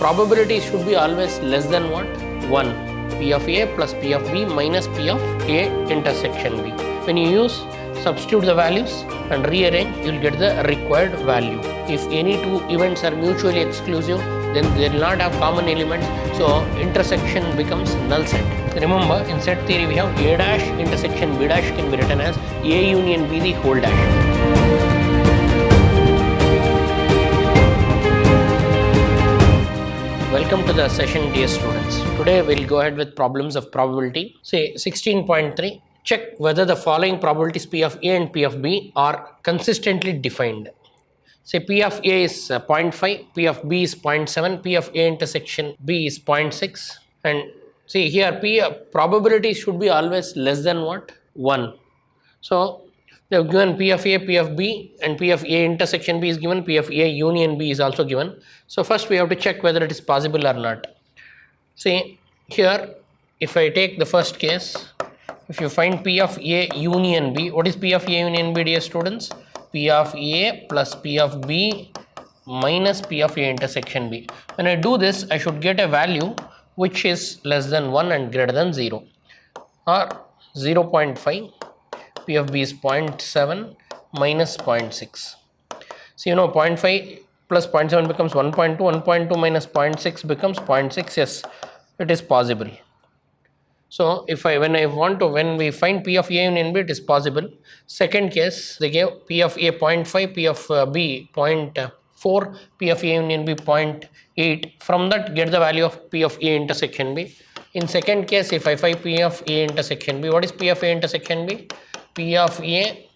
probability should be always less than what? 1. P of A plus P of B minus P of A intersection B. When you use substitute the values and rearrange, you will get the required value. If any two events are mutually exclusive, then they will not have common elements, so intersection becomes null set. Remember, in set theory we have A dash intersection B dash can be written as A union B the whole dash. Welcome to the session, dear students. Today we will go ahead with problems of probability. Say 16.3. Check whether the following probabilities P of A and P of B are consistently defined. Say P of A is 0.5, P of B is 0.7, P of A intersection B is 0.6. And see here P probability should be always less than what? 1. So they have given P of A, P of B, and P of A intersection B is given, P of A union B is also given. So first we have to check whether it is possible or not. See here, if I take the first case, if you find P of A union B, what is P of A union B, dear students? P of A plus P of B minus P of A intersection B. When I do this, I should get a value which is less than 1 and greater than 0, or 0.5. P of B is 0.7 minus 0.6. So you know 0.5 plus 0.7 becomes 1.2, 1.2 minus 0.6 becomes 0.6. Yes, it is possible. So if when we find P of A union B, it is possible. Second case, they gave P of A 0.5, P of B 0.4, P of A union B 0.8. From that, get the value of P of A intersection B. In second case, if I find P of A intersection B, what is P of A intersection B? P of A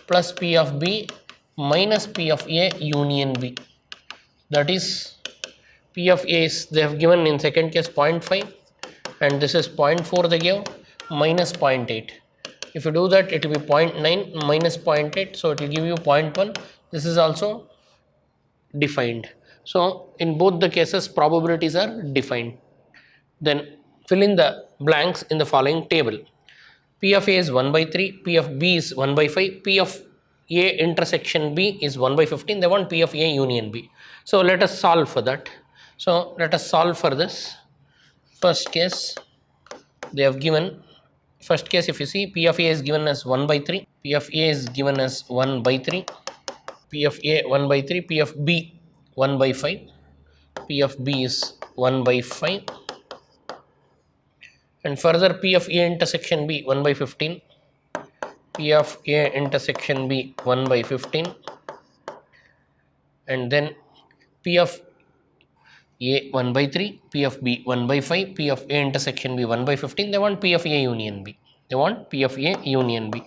plus P of B minus P of A union B. That is, P of A is, they have given in second case 0.5, and this is 0.4 they give, minus 0.8. If you do that, it will be 0.9 minus 0.8, so it will give you 0.1. This is also defined. So in both the cases, probabilities are defined. Then fill in the blanks in the following table. P of A is 1 by 3, P of B is 1 by 5, P of A intersection B is 1 by 15. They want P of A union B. So let us solve for that. So let us solve for this. First case, they have given, first case if you see, P of A is given as 1 by 3, P of A is given as 1 by 3, P of A 1 by 3, P of B 1 by 5, P of B is 1 by 5. And further P of A intersection B 1 by 15, P of A intersection B 1 by 15, and then P of A 1 by 3, P of B 1 by 5, P of A intersection B 1 by 15. They want P of A union B. They want P of A union B.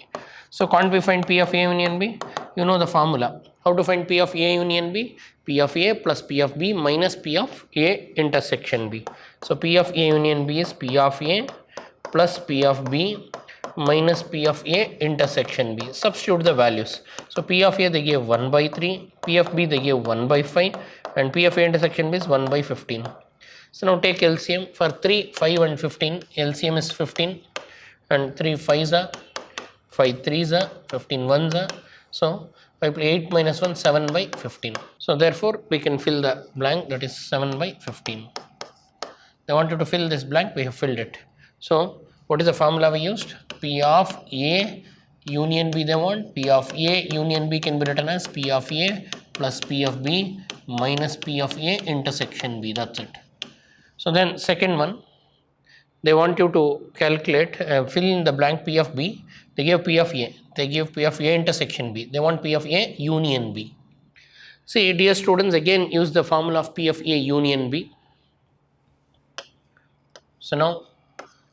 So can't we find P of A union B? You know the formula. How to find P of A union B? P of A plus P of B minus P of A intersection B. So P of A union B is P of A plus P of B minus P of A intersection B. Substitute the values. So P of A they gave 1 by 3, P of B they gave 1 by 5, and P of A intersection B is 1 by 15. So now take LCM for 3, 5 and 15. LCM is 15, and 3 5s are, 5 3s are, 15 1s are. So 8 minus 1, 7 by 15. So therefore we can fill the blank, that is 7 by 15. They wanted to fill this blank, we have filled it. So what is the formula we used? P of A union B they want. P of A union B can be written as P of A plus P of B minus P of A intersection B. That's it. So then second one, they want you to calculate, fill in the blank P of B. They give P of A. They give P of A intersection B. They want P of A union B. See, dear students, again use the formula of P of A union B. So now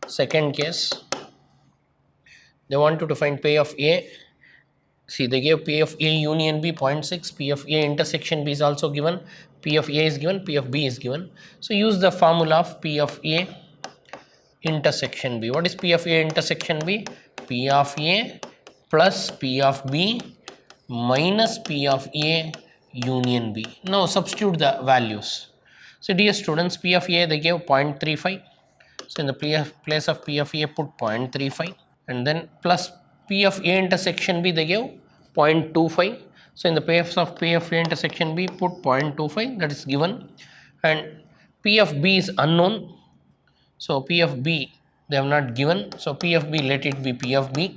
second case, they want you to find P of A. See, they gave P of A union B 0.6, P of A intersection B is also given, P of A is given, P of B is given. So use the formula of P of A intersection B. What is P of A intersection B? P of A plus P of B minus P of A union B. Now substitute the values. So dear students, P of A they gave 0.35. So in the place of P of A put 0.35, and then plus P of A intersection B they gave 0.25. So in the place of P of A intersection B put 0.25, that is given, and P of B is unknown. So P of B they have not given. So P of B, let it be P of B.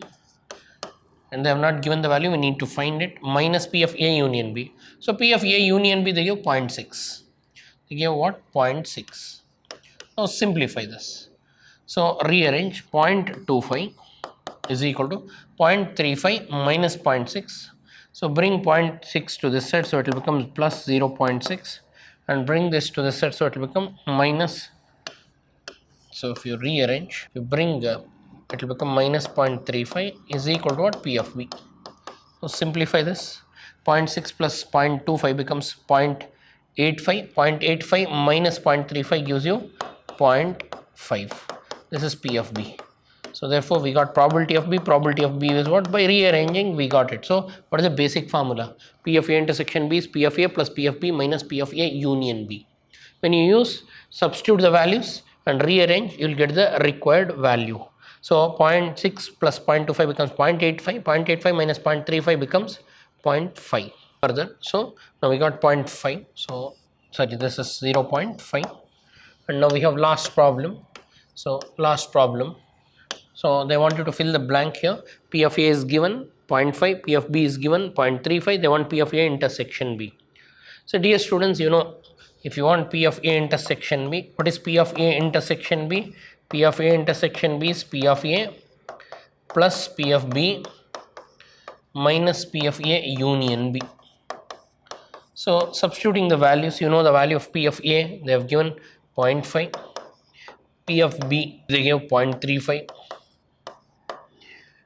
And they have not given the value, we need to find it, minus P of A union B. So P of A union B, they give 0.6. They give what? 0.6. Now simplify this. So rearrange 0.25 is equal to 0.35 minus 0.6. So bring 0.6 to this side, so it will become plus 0.6, and bring this to this side, so it will become minus. So if you rearrange, you bring it will become minus 0.35 is equal to what? P of B. So simplify this. 0.6 plus 0.25 becomes 0.85. 0.85 minus 0.35 gives you 0.5. This is P of B. So therefore we got probability of B. Probability of B is what? By rearranging we got it. So what is the basic formula? P of A intersection B is P of A plus P of B minus P of A union B. When you substitute the values and rearrange, you will get the required value. So 0.6 plus 0.25 becomes 0.85. 0.85 minus 0.35 becomes 0.5. Further, so now we got 0.5. So sorry, this is 0.5. And now we have last problem. So last problem. So they want you to fill the blank here. P of A is given 0.5. P of B is given 0.35. They want P of A intersection B. So dear students, if you want P of A intersection B, what is P of A intersection B? P of A intersection B is P of A plus P of B minus P of A union B. So substituting the values, the value of P of A, they have given 0.5. P of B, they give 0.35.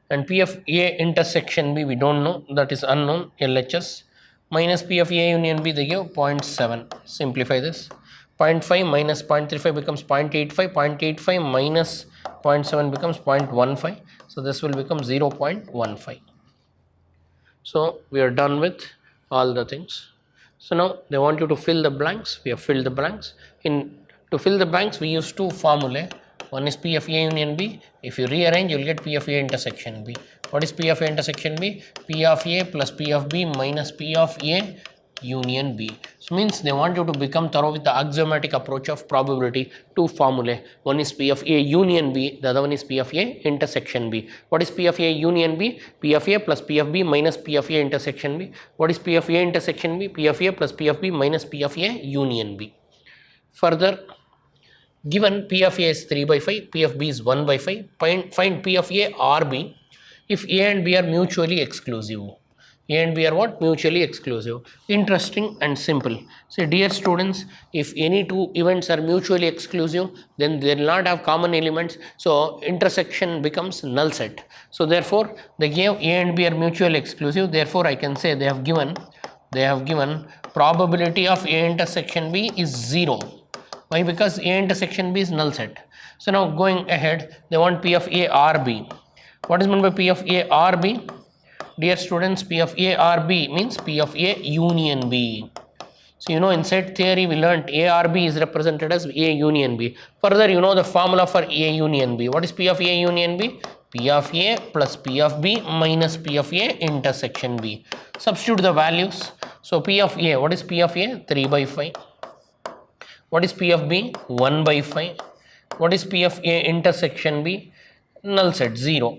And P of A intersection B, we don't know, that is unknown, LHS. Minus P of A union B, they give 0.7. Simplify this. 0.5 minus 0.35 becomes 0.85. 0.85 minus 0.7 becomes 0.15. So this will become 0.15. So we are done with all the things. So now they want you to fill the blanks. We have filled the blanks. To fill the blanks, we use two formulae. One is P of A union B. If you rearrange, you will get P of A intersection B. What is P of A intersection B? P of A plus P of B minus P of A union B. So means they want you to become thorough with the axiomatic approach of probability. Two formulae. One is P of A union B. The other one is P of A intersection B. What is P of A union B? P of A plus P of B minus P of A intersection B. What is P of A intersection B? P of A plus P of B minus P of A union B. Further, given P of A is 3 by 5, P of B is 1 by 5, find P of A or B if A and B are mutually exclusive. A and B are what? Mutually exclusive. Interesting and simple. So dear students, if any two events are mutually exclusive, then they will not have common elements. So intersection becomes null set. So therefore, they gave A and B are mutually exclusive. Therefore, I can say they have given probability of A intersection B is 0. Why? Because A intersection B is null set. So now going ahead, they want P of A or B. What is meant by P of A or B? Dear students, P of A or B means P of A union B. So in set theory we learnt A or B is represented as A union B. Further, the formula for A union B. What is P of A union B? P of A plus P of B minus P of A intersection B. Substitute the values. So P of A, what is P of A? 3 by 5. What is P of B? 1 by 5. What is P of A intersection B? Null set 0.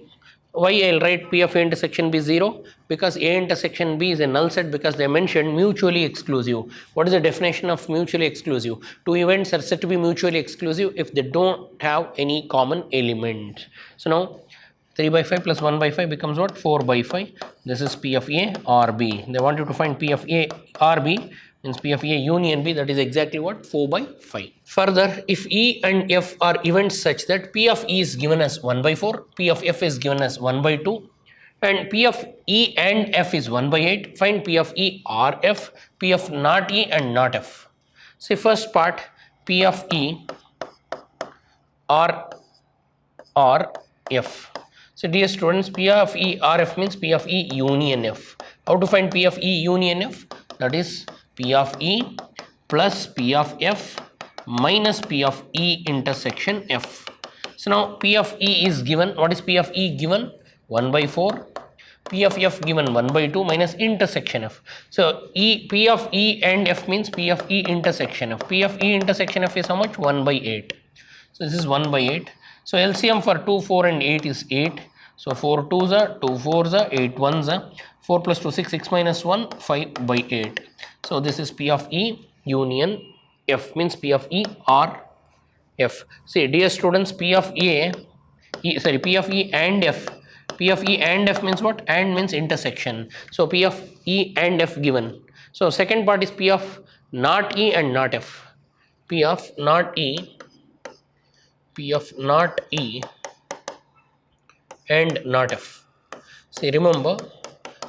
Why I will write P of A intersection B 0? Because A intersection B is a null set because they mentioned mutually exclusive. What is the definition of mutually exclusive? Two events are said to be mutually exclusive if they don't have any common element. So now 3 by 5 plus 1 by 5 becomes what? 4 by 5. This is P of A or B. They want you to find P of A or B. Means P of A union B, that is exactly what? 4 by 5. Further, if E and F are events such that P of E is given as 1 by 4, P of F is given as 1 by 2, and P of E and F is 1 by 8, find P of E or F, P of not E and not F. See first part, P of E or F. So dear students, P of E or F means P of E union F. How to find P of E union F? That is P of E plus P of F minus P of E intersection F. So now P of E is given. What is P of E given? 1 by 4. P of F given 1 by 2 minus intersection F. So P of E and F means P of E intersection F. P of E intersection F is how much? 1 by 8. So this is 1 by 8. So LCM for 2, 4 and 8 is 8. So 4 2s are, 2 4s are, 8 1s are, 4 plus 2 6, 6 minus 1, 5 by 8. So this is P of E union F means P of E or F. See dear students, P of P of E and F. P of E and F means what? And means intersection. So P of E and F given. So second part is P of not E and not F. P of not E, P of not E and not F. See remember,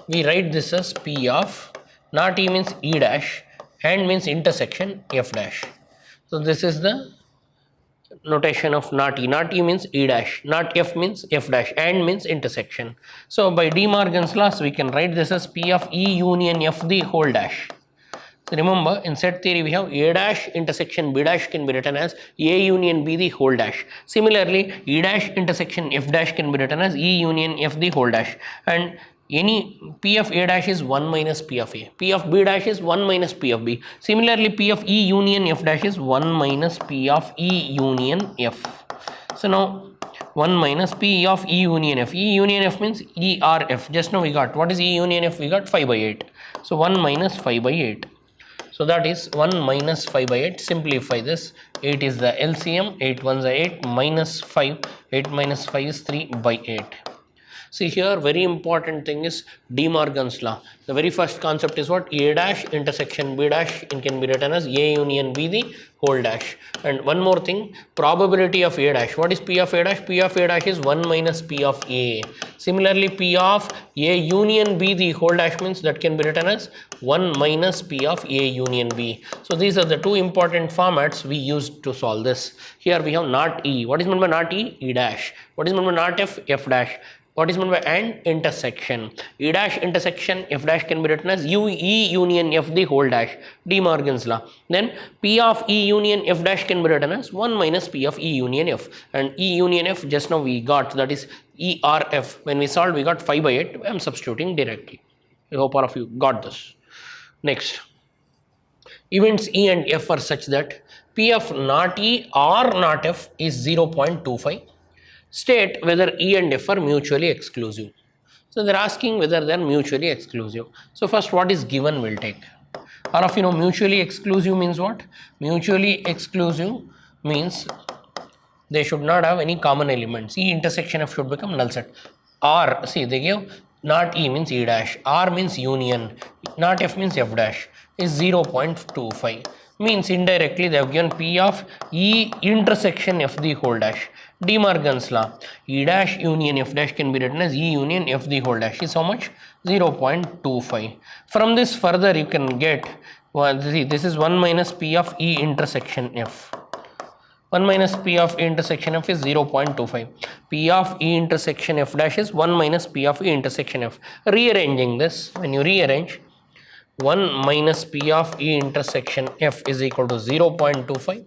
we write this as P of not E means E dash and means intersection F dash. So this is the notation of not E. Not E means E dash, not F means F dash, and means intersection. So by De Morgan's laws we can write this as P of E union F the whole dash. So remember, in set theory we have A dash intersection B dash can be written as A union B the whole dash. Similarly, E dash intersection F dash can be written as E union F the whole dash, and any P of A dash is 1 minus P of A. P of B dash is 1 minus P of B. Similarly, P of E union F dash is 1 minus P of E union F. So now 1 minus P of E union F. E union F means E or F. Just now we got, what is E union F? We got 5 by 8. So 1 minus 5 by 8. So that is 1 minus 5 by 8. Simplify this. 8 is the LCM. 8 1s are 8 minus 5. 8 minus 5 is 3 by 8. See here, very important thing is De Morgan's law. The very first concept is what? A dash intersection B dash, it can be written as A union B the whole dash. And one more thing, probability of A dash. What is P of A dash? P of A dash is 1 minus P of A. Similarly, P of A union B the whole dash means that can be written as 1 minus P of A union B. So these are the two important formats we used to solve this. Here we have not E. What is meant by not E? E dash. What is meant by not F? F dash. What is meant by and? Intersection. E dash intersection F dash can be written as U E union F the whole dash. De Morgan's law. Then P of E union F dash can be written as 1 minus P of E union F. And E union F just now we got, that is E or F. When we solved we got 5 by 8. I am substituting directly. I hope all of you got this. Next. Events E and F are such that P of not E or not F is 0.25. State whether E and F are mutually exclusive. So they're asking whether they're mutually exclusive. So first, what is given we'll take. All of you know mutually exclusive means what? Mutually exclusive means they should not have any common elements. E intersection F should become null set. Or see, they give not E means E dash, R means union, not F means F dash is 0.25. Means indirectly they have given P of E intersection F the whole dash. De Morgan's law, E dash union F dash can be written as E union F the whole dash is how much? 0.25. From this further you can get, well, see, this is 1 minus P of E intersection F. 1 minus P of E intersection F is 0.25. P of E intersection F dash is 1 minus P of E intersection F. Rearranging this, when you rearrange, 1 minus P of E intersection F is equal to 0.25.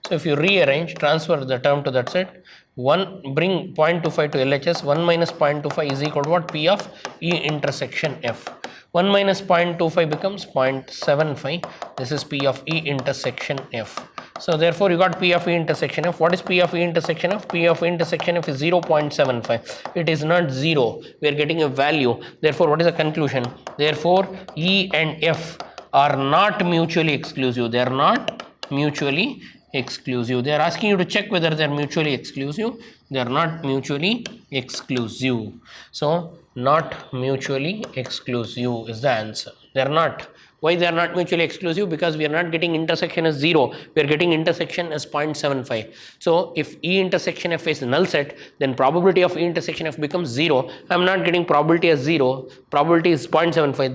So if you rearrange, transfer the term to that side, 1 bring 0.25 to LHS, 1 minus 0.25 is equal to what? P of E intersection F. 1 minus 0.25 becomes 0.75. This is P of E intersection F. So therefore you got P of E intersection F. What is P of E intersection F? P of E intersection F is 0.75. It is not 0. We are getting a value. Therefore what is the conclusion? Therefore E and F are not mutually exclusive. They are not mutually exclusive. They are asking you to check whether they are mutually exclusive. They are not mutually exclusive. So not mutually exclusive is the answer. They are not. Why they are not mutually exclusive? Because we are not getting intersection as 0. We are getting intersection as 0.75. So if E intersection F is null set, then probability of E intersection F becomes 0. I am not getting probability as 0. Probability is 0.75.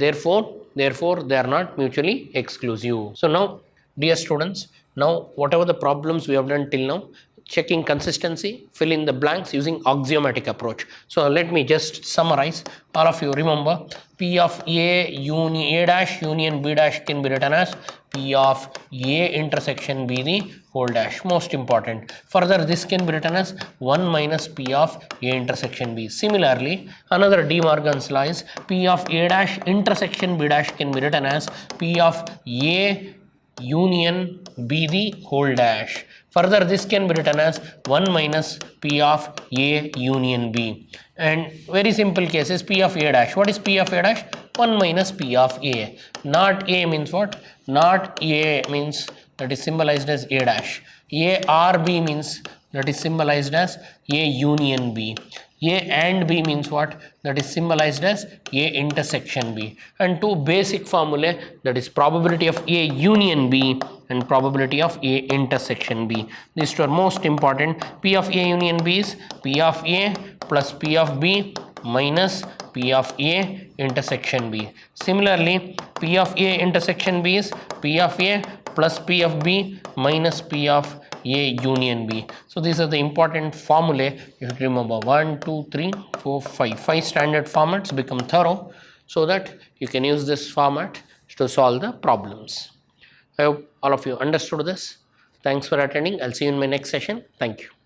Therefore they are not mutually exclusive. So now, dear students, now whatever the problems we have done till now, checking consistency, fill in the blanks using axiomatic approach. So let me just summarize. All of you remember, P of A dash union B dash can be written as P of A intersection B the whole dash. Most important. Further, this can be written as 1 minus P of A intersection B. Similarly, another De Morgan's law is P of A dash intersection B dash can be written as P of A union B the whole dash. Further, this can be written as 1 minus P of A union B. And very simple case is P of A dash. What is P of A dash? 1 minus P of A. Not A means what? Not A means that is symbolized as A dash. A or B means that is symbolized as A union B. A and B means what? That is symbolized as A intersection B. And two basic formulae, that is probability of A union B and probability of A intersection B. These two are most important. P of A union B is P of A plus P of B minus P of A intersection B. Similarly, P of A intersection B is P of A plus P of B minus P of A union B. So these are the important formulae. You should remember 1, 2, 3, 4, 5. 5 standard formats. Become thorough so that you can use this format to solve the problems. I hope all of you understood this. Thanks for attending. I'll see you in my next session. Thank you.